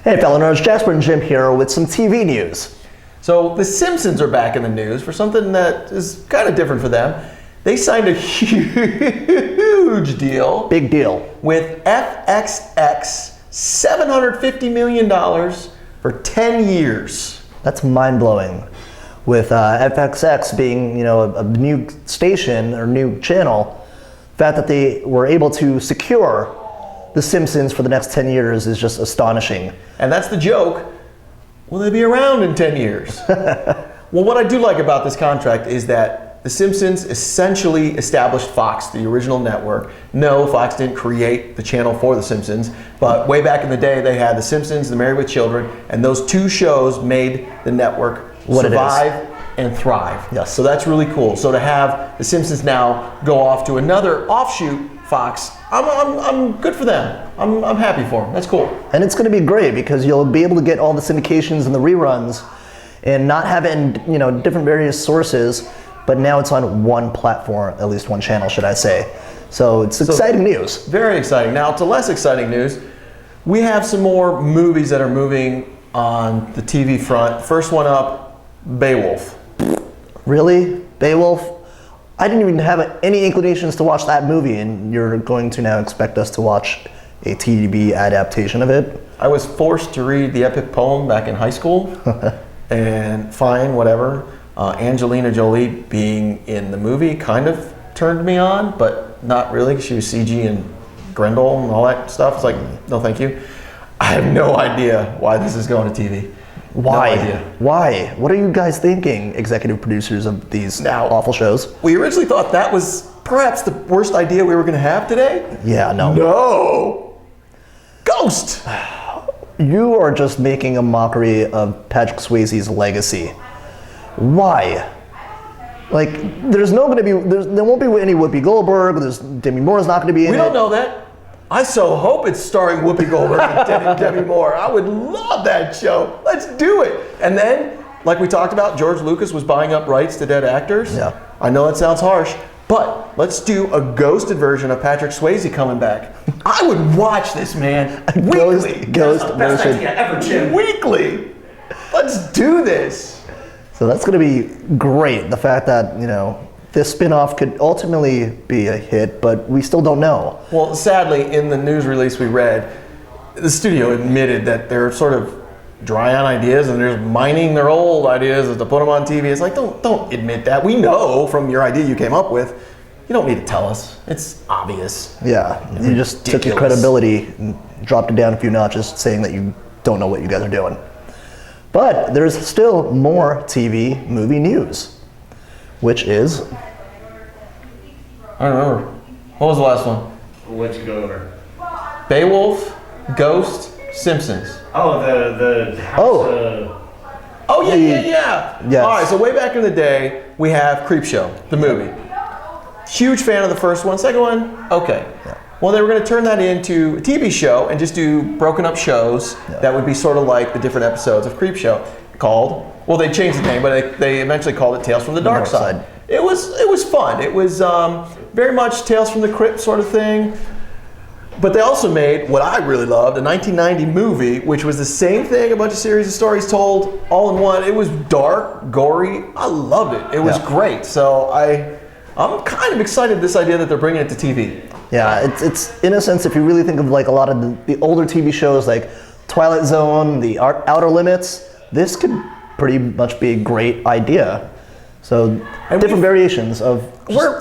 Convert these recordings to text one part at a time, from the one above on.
Hey fellow nerds, Jasper and Jim here with some TV news. So the Simpsons are back in the news for something that is kind of different for them. They signed a huge deal. Big deal. With FXX, $750 million for 10 years. That's mind-blowing. With FXX being, a new station or new channel, the fact that they were able to secure The Simpsons for the next 10 years is just astonishing. And that's the joke. Will they be around in 10 years? Well, what I do like about this contract is that The Simpsons essentially established Fox, the original network. No, Fox didn't create the channel for The Simpsons, but way back in the day they had The Simpsons, The Married with Children, and those two shows made the network survive and thrive. Yes. So that's really cool. So to have The Simpsons now go off to another offshoot Fox, I'm good for them. I'm happy for them. That's cool. And it's going to be great because you'll be able to get all the syndications and the reruns and not have it in, different various sources, but now it's on one platform, at least one channel, should I say. So it's exciting news. Very exciting. Now to less exciting news, we have some more movies that are moving on the TV front. First one up, Beowulf. Really? Beowulf? I didn't even have any inclinations to watch that movie, and you're going to now expect us to watch a TV adaptation of it? I was forced to read the epic poem back in high school, and fine, whatever. Angelina Jolie being in the movie kind of turned me on, but not really. She was CG and Grendel and all that stuff. It's like, no thank you. I have no idea why this is going to TV. Why? No idea. Why? What are you guys thinking, executive producers of these awful shows? We originally thought that was perhaps the worst idea we were going to have today. Yeah, no. No! Ghost! You are just making a mockery of Patrick Swayze's legacy. Why? Like, there won't be any Whoopi Goldberg, Demi Moore's not going to be in it. We don't know that. I so hope it's starring Whoopi Goldberg and Demi Moore. I would love that show. Let's do it. And then, like we talked about, George Lucas was buying up rights to dead actors. Yeah. I know that sounds harsh, but let's do a ghosted version of Patrick Swayze coming back. I would watch this, man, weekly. Ghost Best version. idea ever, Jim. Weekly. Let's do this. So that's going to be great. The fact that, this spin-off could ultimately be a hit, but we still don't know. Well, sadly, in the news release we read, the studio admitted that they're sort of dry on ideas and they're mining their old ideas to put them on TV. It's like, don't admit that. We know from your idea you came up with. You don't need to tell us. It's obvious. Yeah, you just took your credibility and dropped it down a few notches, saying that you don't know what you guys are doing. But there's still more TV movie news, which is... I don't remember. What was the last one? What'd you go over? Beowulf, Ghost, Simpsons. Oh, the house. Oh, yeah. Yes. All right, so way back in the day, we have Creepshow, the movie. Huge fan of the first one. Second one, okay. Yeah. Well, they were going to turn that into a TV show and just do broken up shows that would be sort of like the different episodes of Creepshow called, well, they changed the name, but they eventually called it Tales from the Dark Side. It was fun. It was very much Tales from the Crypt sort of thing. But they also made what I really loved, a 1990 movie, which was the same thing, a bunch of series of stories told all in one. It was dark, gory. I loved it. It was great. So I'm kind of excited this idea that they're bringing it to TV. Yeah, it's in a sense, if you really think of like a lot of the older TV shows like Twilight Zone, The Outer Limits, this could pretty much be a great idea. So different variations of we're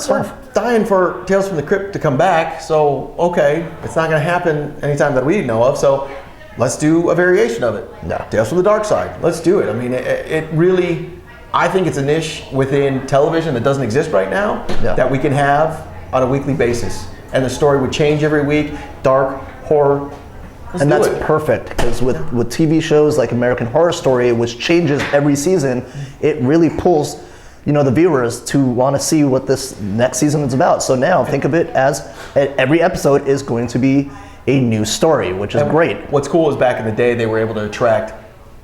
dying for Tales from the Crypt to come back, so okay, it's not going to happen anytime that we know of, so let's do a variation of it. Yeah. Tales from the Dark Side, let's do it. I mean, it really, I think it's a niche within television that doesn't exist right now that we can have on a weekly basis. And the story would change every week, dark, horror. And that's perfect, because with TV shows like American Horror Story, which changes every season, it really pulls the viewers to want to see what this next season is about. So now think of it as every episode is going to be a new story, which is great. What's cool is back in the day they were able to attract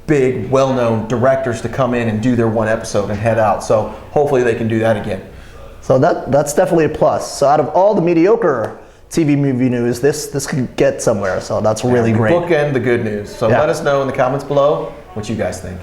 big, well-known directors to come in and do their one episode and head out. So hopefully they can do that again. So that's definitely a plus. So out of all the mediocre TV movie news, this could get somewhere. So that's really great. Bookend the good news. So Yeah. let us know in the comments below what you guys think.